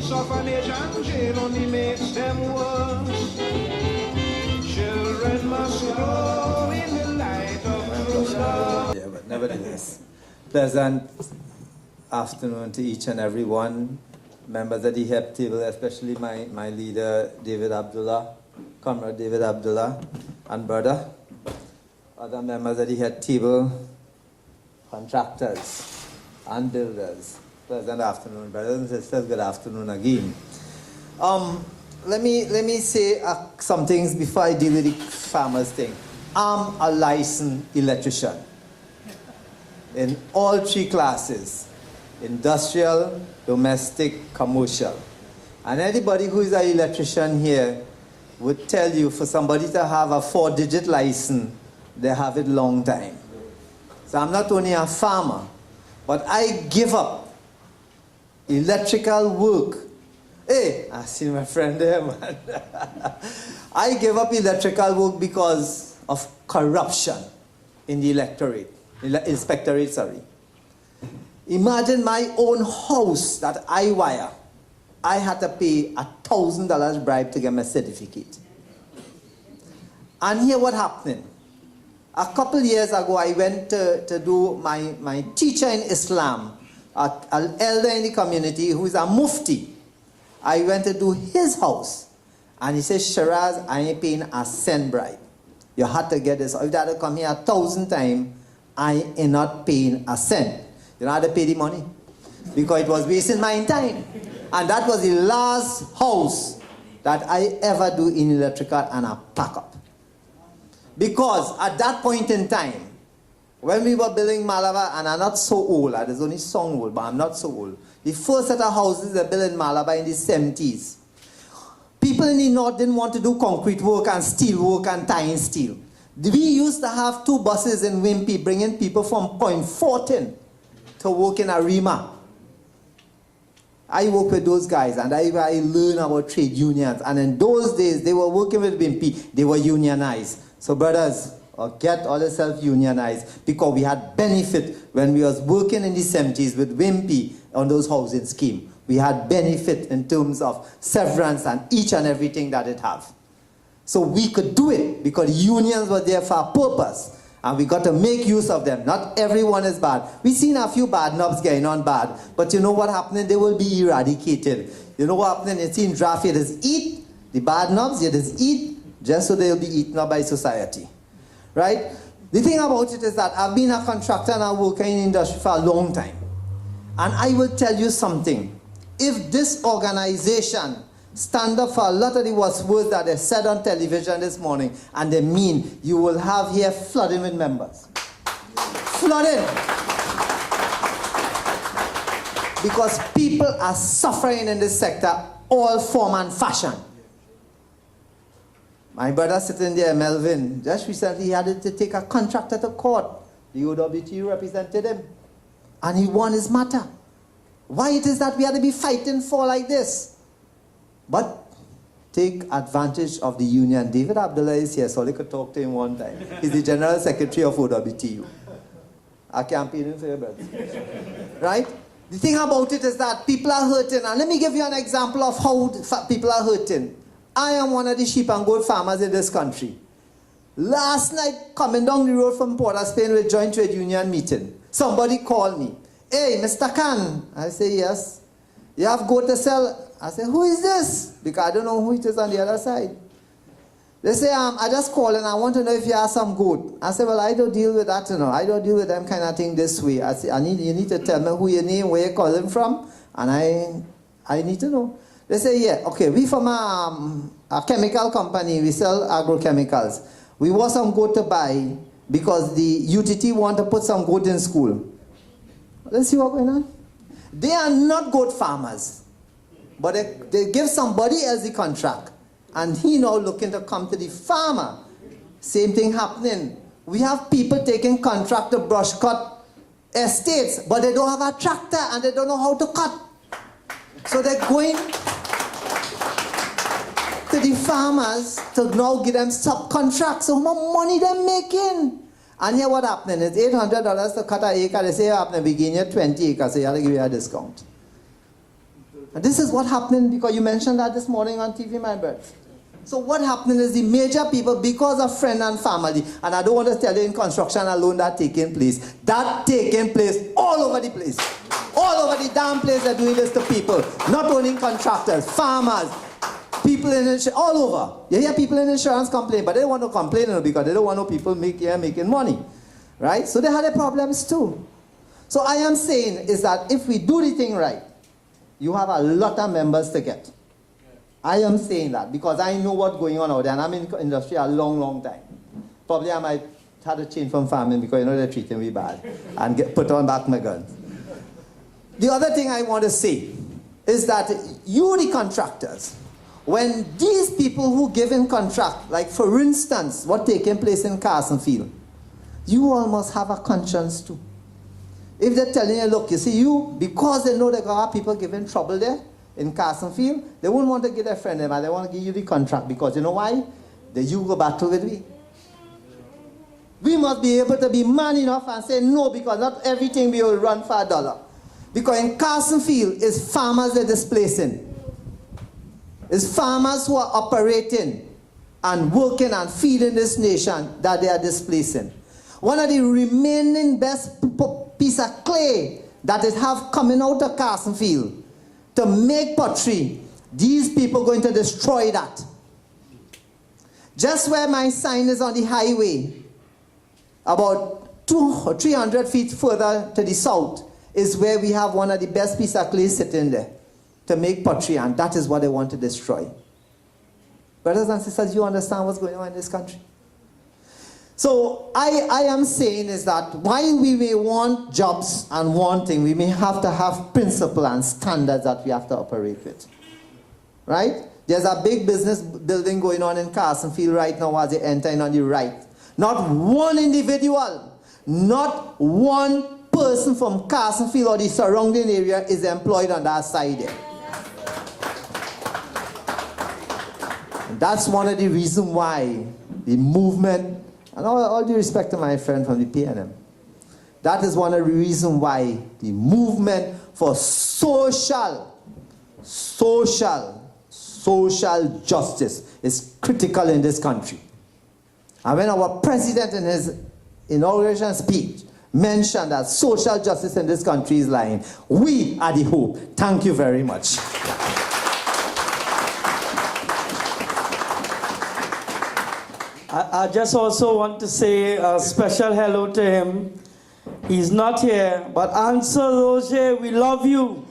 Suffrage and jail only makes them worse. Children must grow in the light of true love. Yeah, but nevertheless, pleasant afternoon to each and every one. Members of the HEP table, especially my leader, David Abdullah, Comrade David Abdullah, and brother. Other members of the HEP table, contractors and builders. Pleasant afternoon, brothers and sisters. Good afternoon again. Let me say some things before I deal with the farmers thing. I'm a licensed electrician in all three classes: industrial, domestic, commercial. And anybody who is an electrician here would tell you for somebody to have a 4-digit license, they have it long time. So I'm not only a farmer, but I give up electrical work. Hey, I see my friend there, man. I gave up electrical work because of corruption in the inspectorate, sorry. Imagine my own house that I wire. I had to pay $1,000 bribe to get my certificate. And here what happened. A couple years ago, I went to do my teacher in Islam, an elder in the community who is a mufti. I went to do his house. And he said, Shiraz, I ain't paying a cent bribe. You had to get this. If you had to come here 1,000 times, I ain't not paying a cent. You know how to pay the money? Because it was wasting my time. And that was the last house that I ever do in electrical and I pack up. Because at that point in time, when we were building Malabar, and I'm not so old, I was only so old, but I'm not so old. The first set of houses they built in Malabar in the 70s. People in the north didn't want to do concrete work and steel work and tying steel. We used to have 2 buses in Wimpy bringing people from Point Fortin to work in Arima. I work with those guys and I learn about trade unions. And in those days, they were working with Wimpy. They were unionized. So brothers, get all yourself unionized, because we had benefit when we was working in the 70s with Wimpy on those housing scheme. We had benefit in terms of severance and each and everything that it have. So we could do it because unions were there for a purpose. And we got to make use of them. Not everyone is bad. We've seen a few bad knobs getting on bad. But you know what happening? They will be eradicated. You know what happening? It's in draft. You just eat the bad knobs. You just eat just so they'll be eaten up by society. Right? The thing about it is that I've been a contractor and I work in the industry for a long time. And I will tell you something. If this organization stand up for a lot of the words that they said on television this morning, and they mean, you will have here flooding with members. Flooding. Because people are suffering in this sector, all form and fashion. My brother sitting there, Melvin, just recently he had to take a contractor to court. The OWTU represented him. And he won his matter. Why it is that we had to be fighting for like this? But take advantage of the union. David Abdullah is here, so I could talk to him one time. He's the General Secretary of OWTU. I campaigning for your brothers. Right? The thing about it is that people are hurting. And let me give you an example of how people are hurting. I am one of the sheep and goat farmers in this country. Last night, coming down the road from Port of Spain with Joint Trade Union meeting, somebody called me. Hey, Mr. Khan. I say, yes. You have goat to sell? I say, who is this? Because I don't know who it is on the other side. They say, I just call and I want to know if you have some goat. I say, well, I don't deal with that, you know. I don't deal with them kind of thing this way. I say, you need to tell me who your name, where you calling from, and I need to know. They say, yeah, okay, we from a chemical company, we sell agrochemicals. We want some goat to buy because the UTT want to put some goat in school. Let's see what's going on. They are not goat farmers, but they give somebody else the contract. And he now looking to come to the farmer. Same thing happening. We have people taking contract to brush cut estates, but they don't have a tractor and they don't know how to cut. So they're going to the farmers to now give them subcontracts. So how much money they're making? And here what happening is $800 to cut an acre. They say happening, we gain you 20 acres, so you have to give you a discount. And this is what happening, because you mentioned that this morning on TV, my brother. So what happening is the major people, because of friend and family, and I don't want to tell you in construction alone that taking place all over the place. All over the damn place they're doing this to people. Not only contractors, farmers, people in insurance, all over. You hear people in insurance complain, but they don't want to complain because they don't want no people making money. Right? So they had their problems too. So I am saying is that if we do the thing right, you have a lot of members to get. I am saying that because I know what's going on out there, and I'm in the industry a long, long time. Probably I might have to change from farming because they're treating me bad and put on back my guns. The other thing I want to say is that you, the contractors, when these people who give in contract, like for instance, what taking place in Carson Field, you all must have a conscience too. If they're telling you, look, you see, because they know they're going to have people giving trouble there in Carson Field, they won't want to give their friend them, and they want to give you the contract because you know why? That you go battle with me. We must be able to be man enough and say no, because not everything we will run for $1. Because in Carson Field, it's farmers they're displacing. It's farmers who are operating and working and feeding this nation that they are displacing. One of the remaining best piece of clay that it have coming out of Carson Field to make pottery, these people are going to destroy that. Just where my sign is on the highway, about 200 or 300 feet further to the south, is where we have one of the best pieces of clay sitting there to make pottery, and that is what they want to destroy. Brothers and sisters, you understand what's going on in this country? So I am saying is that while we may want jobs and wanting, we may have to have principle and standards that we have to operate with. Right? There's a big business building going on in Carson Field right now as they enter in on the right. Not one individual, not one person from Carson Field or the surrounding area is employed on that side there. And that's one of the reasons why the movement, and all due respect to my friend from the PNM, that is one of the reasons why the movement for social justice is critical in this country. And when our president in his inauguration speech mentioned that social justice in this country is lying, we are the hope. Thank you very much. I just also want to say a special hello to him. He's not here, but Ansel Roger, we love you.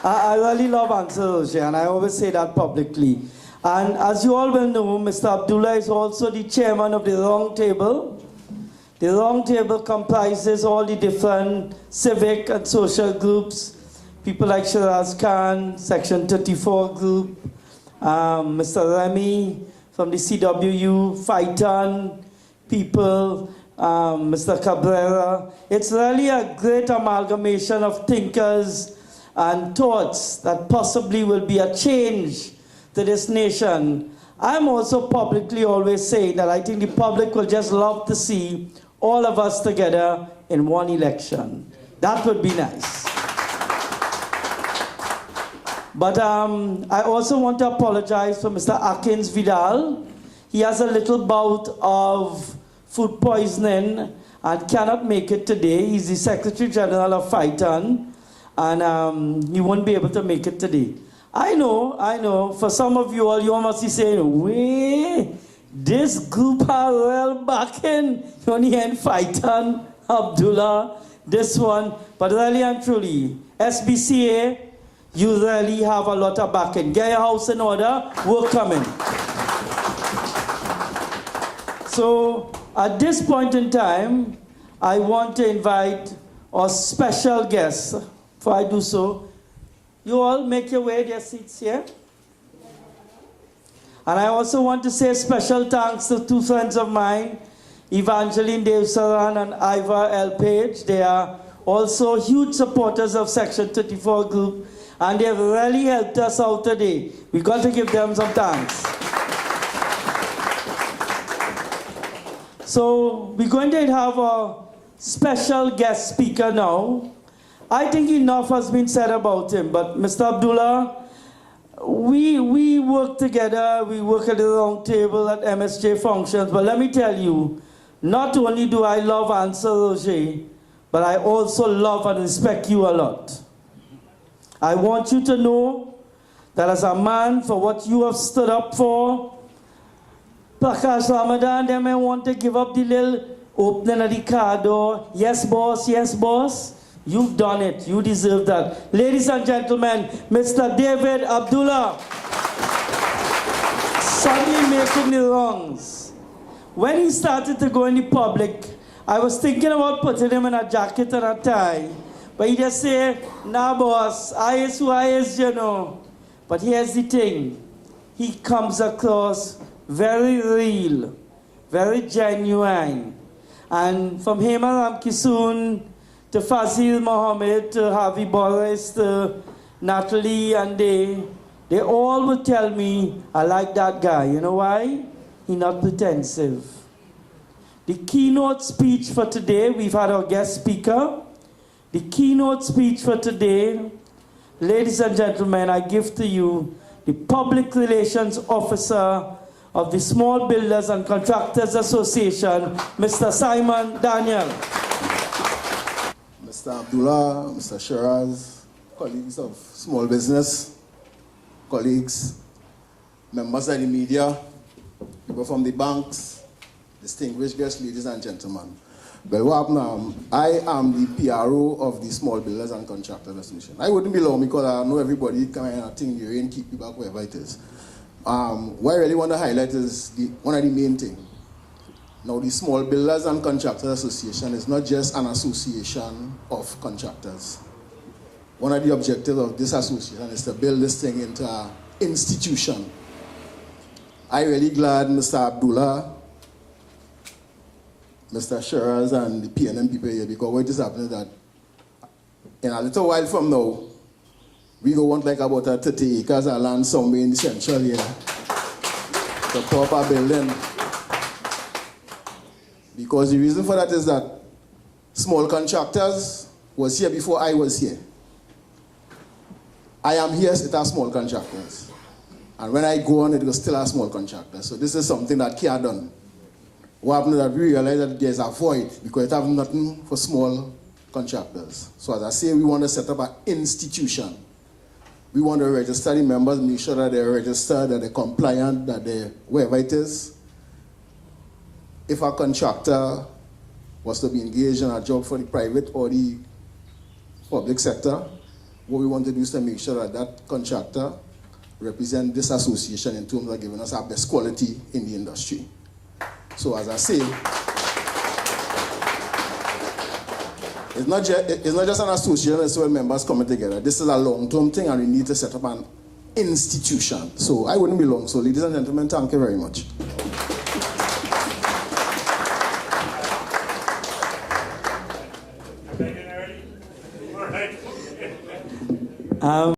I really love Ansel Roger, and I always say that publicly. And as you all will know, Mr. Abdullah is also the chairman of the Round Table. The Round Table comprises all the different civic and social groups, people like Shiraz Khan, Section 34 group, Mr. Remy from the CWU, Phyton people, Mr. Cabrera. It's really a great amalgamation of thinkers and thoughts that possibly will be a change to this nation. I'm also publicly always saying that I think the public will just love to see all of us together in one election. That would be nice. But I also want to apologize for Mr. Akins Vidal. He has a little bout of food poisoning and cannot make it today. He's the Secretary General of Phyton, and he won't be able to make it today. I know, for some of you all, you all must be saying, wait, this group are well backing. You only had Phyton, Abdullah, this one, but really and truly, SBCA, you really have a lot of backing. Get your house in order, we're coming. So, at this point in time, I want to invite our special guest. Before I do so, you all make your way to your seats here. And I also want to say special thanks to two friends of mine, Evangeline Devsaran and Iva L. Page. They are also huge supporters of Section 34 group, and they've really helped us out today. We've got to give them some thanks. So we're going to have a special guest speaker now, I think enough has been said about him, but Mr. Abdullah, we work together, we work at the round table at MSJ functions, but let me tell you, not only do I love Ansel Roger, but I also love and respect you a lot. I want you to know that as a man, for what you have stood up for, Prakash Ramadan, they may want to give up the little opening of the car door. Yes, boss, yes, boss. You've done it. You deserve that. Ladies and gentlemen, Mr. David Abdullah, suddenly making the wrongs. When he started to go in the public, I was thinking about putting him in a jacket and a tie. But he just said, nah, boss, I is who I is, you know. But here's the thing. He comes across very real, very genuine. And from Hema Ramkisoon to Fazil Mohammed to Harvey Boris to Natalie and they all would tell me, I like that guy. You know why? He's not pretensive. The keynote speech for today, we've had our guest speaker. The keynote speech for today, ladies and gentlemen, I give to you the Public Relations Officer of the Small Builders and Contractors Association, Mr. Simon Daniel. Mr. Abdullah, Mr. Shiraz, colleagues of small business, colleagues, members of the media, people from the banks, distinguished guests, ladies and gentlemen. Well, I am the PRO of the Small Builders and Contractors Association. I wouldn't be long because I know everybody kind of think you're in, keep you back wherever it is. What I really want to highlight is one of the main things. Now, the Small Builders and Contractors Association is not just an association of contractors. One of the objectives of this association is to build this thing into an institution. I'm really glad Mr. Abdullah, Mr. Shiraz, and the PNM people here, because what is happening is that in a little while from now, we go want like about 30 acres of land somewhere in the central here to pop a building. Because the reason for that is that small contractors was here before I was here. I am here, it are small contractors. And when I go on, it was still a small contractor. So this is something that can't done. What happened is that we realize that there's a void because it have nothing for small contractors. So as I say, we want to set up an institution. We want to register the members, make sure that they're registered, that they're compliant, that they're wherever it is. If a contractor was to be engaged in a job for the private or the public sector, what we want to do is to make sure that that contractor represents this association in terms of giving us our best quality in the industry. So as I say, it's not just an association, it's where members coming together. This is a long-term thing and we need to set up an institution. So I wouldn't be long. So ladies and gentlemen, thank you very much. All right.